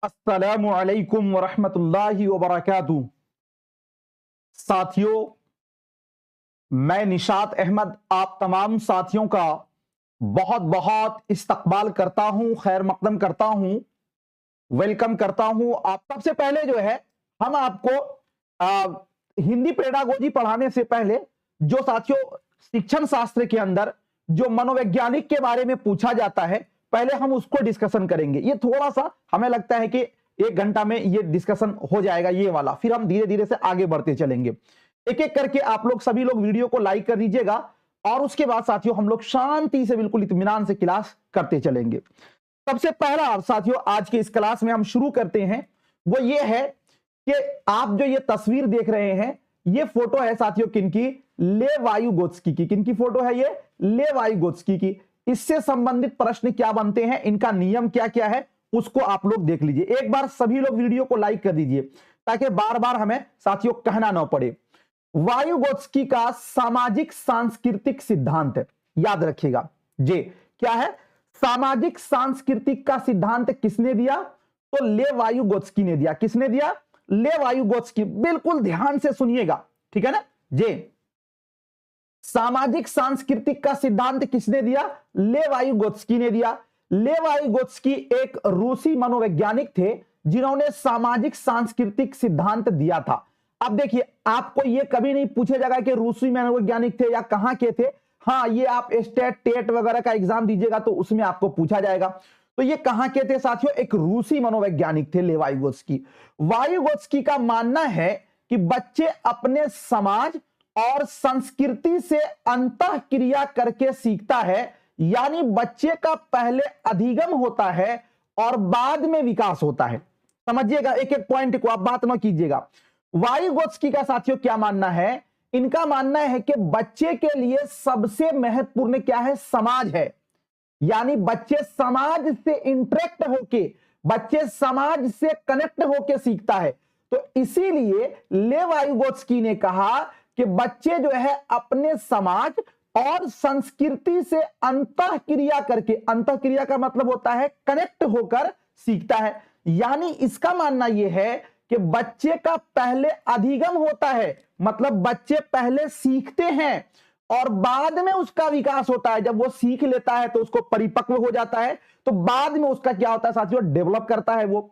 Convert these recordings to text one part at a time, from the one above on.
अस्सलामु अलैकुम वरहमतुल्लाहि वबरकातुहू। साथियों, मैं निशात अहमद आप तमाम साथियों का बहुत बहुत इस्तकबाल करता हूं, खैर मकदम करता हूं, वेलकम करता हूं। आप सबसे पहले जो है हम आपको हिंदी पेडागोजी पढ़ाने से पहले जो साथियों शिक्षण शास्त्र के अंदर जो मनोवैज्ञानिक के बारे में पूछा जाता है, पहले हम उसको डिस्कशन करेंगे। ये थोड़ा सा हमें लगता है कि 1 घंटा में ये डिस्कशन हो जाएगा ये वाला, फिर हम धीरे धीरे से आगे बढ़ते चलेंगे। एक एक करके आप लोग सभी लोग वीडियो को लाइक कर दीजिएगा और उसके बाद साथियों हम लोग शांति से बिल्कुल इत्मीनान से क्लास करते चलेंगे। सबसे पहला साथियों आज के इस क्लास में हम शुरू करते हैं, वो ये है कि आप जो ये तस्वीर देख रहे हैं, ये फोटो है साथियों किनकी? लेव वाइगोत्स्की की। किनकी फोटो है ये? लेव वाइगोत्स्की की। इससे संबंधित प्रश्न क्या बनते हैं, इनका नियम क्या क्या है, उसको आप लोग देख लीजिए। एक बार सभी लोग वीडियो को लाइक कर दीजिए ताकि बार बार हमें साथियों कहना ना पड़े। वाइगोत्स्की का सामाजिक सांस्कृतिक सिद्धांत, याद रखिएगा जी, क्या है? सामाजिक सांस्कृतिक का सिद्धांत किसने दिया? तो लेव वाइगोत्स्की ने दिया। किसने दिया? लेव वाइगोत्स्की। बिल्कुल ध्यान से सुनिएगा, ठीक है ना जी। सामाजिक सांस्कृतिक का सिद्धांत किसने दिया? लेव वाइगोत्स्की ने दिया। लेव वाइगोत्स्की एक रूसी मनोवैज्ञानिक थे जिन्होंने सामाजिक सांस्कृतिक सिद्धांत दिया था। अब देखिए, आपको यह कभी नहीं पूछा जाएगा कि रूसी मनोवैज्ञानिक थे या कहां के थे। हाँ, ये आप स्टेट टेट वगैरह का एग्जाम दीजिएगा तो उसमें आपको पूछा जाएगा। तो ये कहां के थे साथियों? एक रूसी मनोवैज्ञानिक थे लेव वाइगोत्स्की। वाइगोत्स्की का मानना है कि बच्चे अपने समाज और संस्कृति से अंतःक्रिया करके सीखता है, यानी बच्चे का पहले अधिगम होता है और बाद में विकास होता है। समझिएगा, एक एक पॉइंट को आप बात ना कीजिएगा। वाइगोत्स्की का साथियों क्या मानना है? इनका मानना है कि बच्चे के लिए सबसे महत्वपूर्ण क्या है? समाज है। यानी बच्चे समाज से इंटरेक्ट होके, बच्चे समाज से कनेक्ट होके सीखता है। तो इसीलिए लेव वाइगोत्स्की ने कहा कि बच्चे जो है अपने समाज और संस्कृति से अंतःक्रिया करके, अंतःक्रिया का मतलब होता है कनेक्ट होकर सीखता है। यानी इसका मानना यह है कि बच्चे का पहले अधिगम होता है, मतलब बच्चे पहले सीखते हैं और बाद में उसका विकास होता है। जब वो सीख लेता है तो उसको परिपक्व हो जाता है, तो बाद में उसका क्या होता है साथियों? डेवलप करता है वो।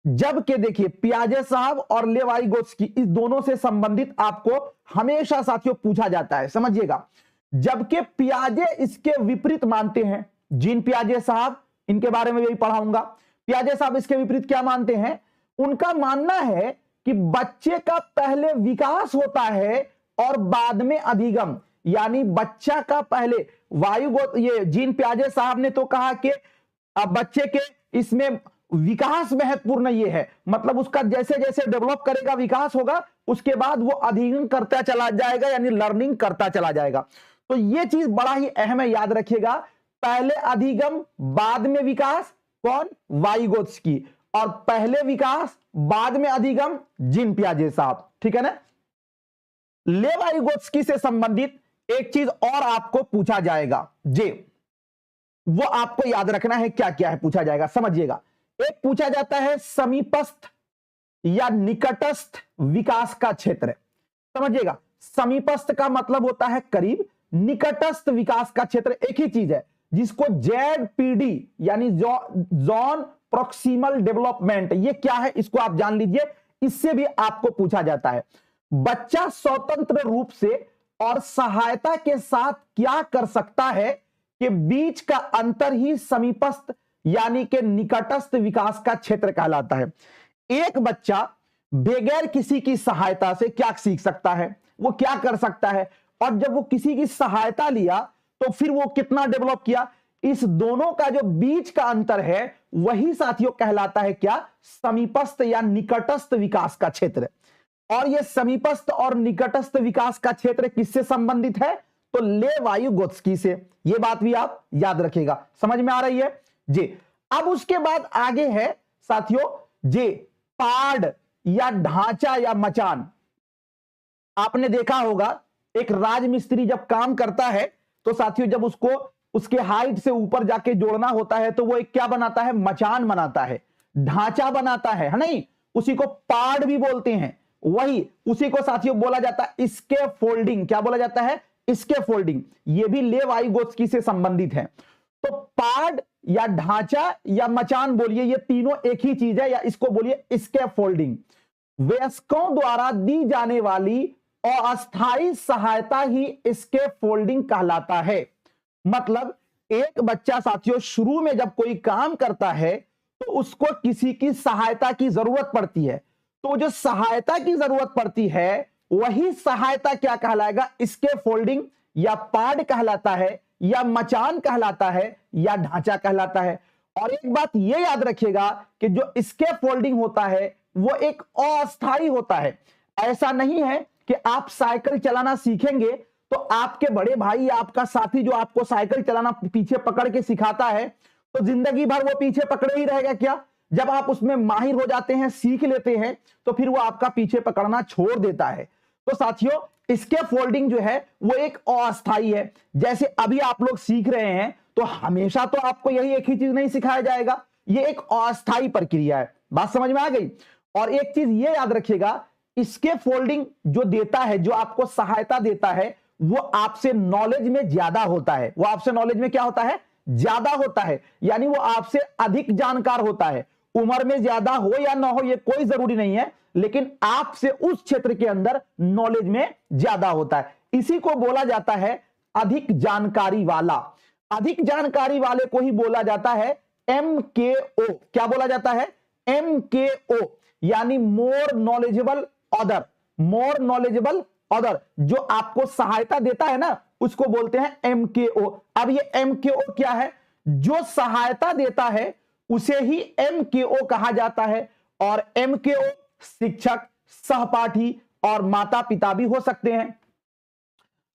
जबकि देखिए, पियाजे साहब और लेव वाइगोत्स्की इस दोनों से संबंधित आपको हमेशा साथियों पूछा जाता है, समझिएगा। जबकि पियाजे इसके विपरीत मानते हैं। जीन पियाजे साहब, इनके बारे में यही पढ़ाऊंगा। पियाजे साहब इसके विपरीत क्या मानते हैं? उनका मानना है कि बच्चे का पहले विकास होता है और बाद में अधिगम, यानी बच्चा का पहले ये जीन पियाजे साहब ने तो कहा कि बच्चे के इसमें विकास महत्वपूर्ण ये है, मतलब उसका जैसे जैसे डेवलप करेगा, विकास होगा, उसके बाद वो अधिगम करता चला जाएगा, यानी लर्निंग करता चला जाएगा। तो ये चीज बड़ा ही अहम है, याद रखिएगा। पहले अधिगम बाद में विकास, कौन? वाइगोत्स्की। और पहले विकास बाद में अधिगम, जीन पियाजे साहब, ठीक है ना। लेव वाइगोत्स्की से संबंधित एक चीज और आपको पूछा जाएगा जी, वो आपको याद रखना है। क्या क्या है पूछा जाएगा, समझिएगा। एक पूछा जाता है समीपस्थ या निकटस्थ विकास का क्षेत्र। समझिएगा, समीपस्थ का मतलब होता है करीब, निकटस्थ विकास का क्षेत्र एक ही चीज है, जिसको ZPD यानी जोन प्रोक्सिमल डेवलपमेंट, ये क्या है इसको आप जान लीजिए। इससे भी आपको पूछा जाता है बच्चा स्वतंत्र रूप से और सहायता के साथ क्या कर सकता है कि बीच का अंतर ही समीपस्थ यानी कि निकटस्थ विकास का क्षेत्र कहलाता है। एक बच्चा बगैर किसी की सहायता से क्या सीख सकता है, वो क्या कर सकता है, और जब वो किसी की सहायता लिया तो फिर वो कितना डेवलप किया। इस दोनों का जो बीच का अंतर है वही साथियों कहलाता है क्या? समीपस्थ या निकटस्थ विकास का क्षेत्र। और ये समीपस्थ और निकटस्थ विकास का क्षेत्र किससे संबंधित है? तो लेव वाइगोत्स्की से। ये बात भी आप याद रखिएगा, समझ में आ रही है जी। अब उसके बाद आगे है साथियों जी, पाड़ या ढांचा या मचान। आपने देखा होगा एक राजमिस्त्री जब काम करता है तो साथियों जब उसको उसके हाइट से ऊपर जाके जोड़ना होता है तो वो एक क्या बनाता है? मचान बनाता है। ढांचा बनाता है नहीं, उसी को पार्ट भी बोलते हैं। वही उसी को साथियों बोला जाता है स्कैफोल्डिंग। क्या बोला जाता है? स्कैफोल्डिंग। ये भी लेव वाइगोत्स्की से संबंधित है। तो पार्ट या ढांचा या मचान बोलिए, ये तीनों एक ही चीज है, या इसको बोलिए स्कैफोल्डिंग। वयस्कों द्वारा दी जाने वाली अस्थायी सहायता ही स्कैफोल्डिंग कहलाता है। मतलब एक बच्चा साथियों शुरू में जब कोई काम करता है तो उसको किसी की सहायता की जरूरत पड़ती है, तो जो सहायता की जरूरत पड़ती है वही सहायता क्या कहलाएगा? स्कैफोल्डिंग या पार्ट कहलाता है, या मचान कहलाता है, या ढांचा कहलाता है। और एक बात यह याद रखिएगा कि जो स्कैफोल्डिंग होता है वो एक अस्थायी होता है। ऐसा नहीं है कि आप साइकिल चलाना सीखेंगे तो आपके बड़े भाई या आपका साथी जो आपको साइकिल चलाना पीछे पकड़ के सिखाता है तो जिंदगी भर वो पीछे पकड़े ही रहेगा क्या? जब आप उसमें माहिर हो जाते हैं, सीख लेते हैं, तो फिर वो आपका पीछे पकड़ना छोड़ देता है। तो साथियों स्कैफोल्डिंग जो है वो एक अस्थायी है। जैसे अभी आप लोग सीख रहे हैं तो हमेशा तो आपको यही एक ही चीज नहीं सिखाया जाएगा, ये एक अस्थायी प्रक्रिया है। बात समझ में आ गई? और एक चीज ये याद रखिएगा, स्कैफोल्डिंग जो देता है, जो आपको सहायता देता है, वो आपसे नॉलेज में ज्यादा होता है। वो आपसे नॉलेज में क्या होता है? ज्यादा होता है। यानी वो आपसे अधिक जानकार होता है। उम्र में ज्यादा हो या ना हो ये कोई जरूरी नहीं है, लेकिन आपसे उस क्षेत्र के अंदर नॉलेज में ज्यादा होता है। इसी को बोला जाता है अधिक जानकारी वाला। अधिक जानकारी वाले को ही बोला जाता है MKO। क्या बोला जाता है? MKO, यानी more knowledgeable other. More knowledgeable other, जो आपको सहायता देता है ना, उसको बोलते हैं MKO। अब ये MKO क्या है? जो सहायता देता है उसे ही MKO कहा जाता है। और MKO शिक्षक, सहपाठी और माता पिता भी हो सकते हैं,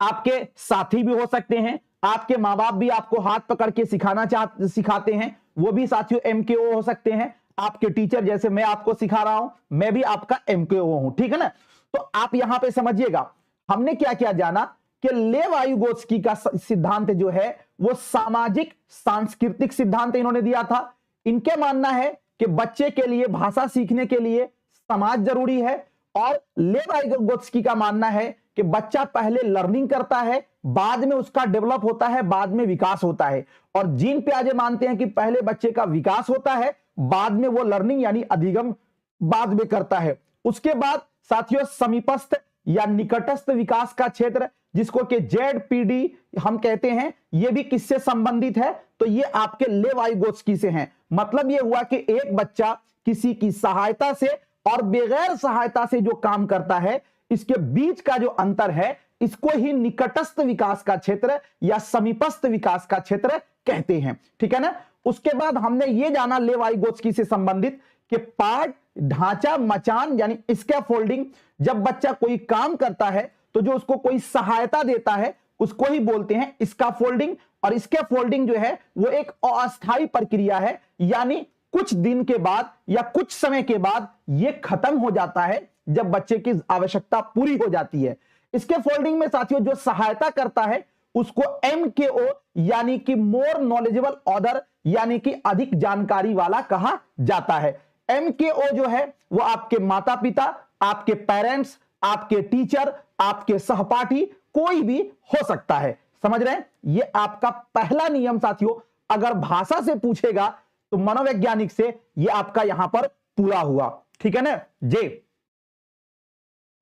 आपके साथी भी हो सकते हैं, आपके माँ बाप भी आपको हाथ पकड़ के सिखाते हैं, वो भी साथियों MKO हो सकते हैं। आपके टीचर, जैसे मैं आपको सिखा रहा हूं, मैं भी आपका MKO हूं, ठीक है ना? तो आप यहां पे समझिएगा हमने क्या क्या जाना कि लेव वाइगोत्स्की का सिद्धांत जो है वो सामाजिक सांस्कृतिक सिद्धांत इन्होंने दिया था। इनके मानना है कि बच्चे के लिए, भाषा सीखने के लिए समाज जरूरी है। और लेव वाइगोत्स्की का मानना है कि बच्चा पहले लर्निंग करता है, बाद में उसका डेवलप होता है, बाद में विकास होता है। और जीन पियाजे मानते हैं कि पहले बच्चे का विकास होता है, बाद में वो लर्निंग यानी अधिगम बाद में करता है। उसके बाद साथियों समीपस्थ या निकटस्थ विकास का क्षेत्र, जिसको कि ZPD हम कहते हैं, यह भी किससे संबंधित है? तो ये आपके लेव वाइगोत्स्की से हैं। मतलब ये हुआ कि एक बच्चा किसी की सहायता से और बगैर सहायता से जो काम करता है, इसके बीच का जो अंतर है, इसको ही निकटस्थ विकास का क्षेत्र या समीपस्थ विकास का क्षेत्र कहते हैं। ठीक है ना? उसके बाद हमने ये जाना लेव वाइगोत्स्की से संबंधित कि पार्ट, ढांचा, मचान यानी स्कैफोल्डिंग। जब बच्चा कोई काम करता है तो जो उसको कोई सहायता देता है उसको ही बोलते हैं स्कैफोल्डिंग। और स्कैफोल्डिंग जो है वो एक अस्थायी प्रक्रिया है, यानी कुछ दिन के बाद या कुछ समय के बाद ये खत्म हो जाता है जब बच्चे की आवश्यकता पूरी हो जाती है। स्कैफोल्डिंग में साथियों जो सहायता करता है उसको MKO यानी कि मोर नॉलेजेबल अदर यानी कि अधिक जानकारी वाला कहा जाता है। MKO जो है वो आपके माता पिता, आपके पेरेंट्स, आपके टीचर, आपके सहपाठी, कोई भी हो सकता है। समझ रहे हैं? ये आपका पहला नियम साथियों अगर भाषा से पूछेगा तो मनोवैज्ञानिक से ये आपका यहां पर पूरा हुआ। ठीक है ना जी?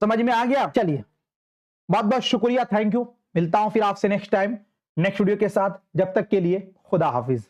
समझ में आ गया? चलिए, बहुत बहुत शुक्रिया, थैंक यू। मिलता हूं फिर आपसे नेक्स्ट टाइम नेक्स्ट वीडियो के साथ। जब तक के लिए खुदा हाफिज।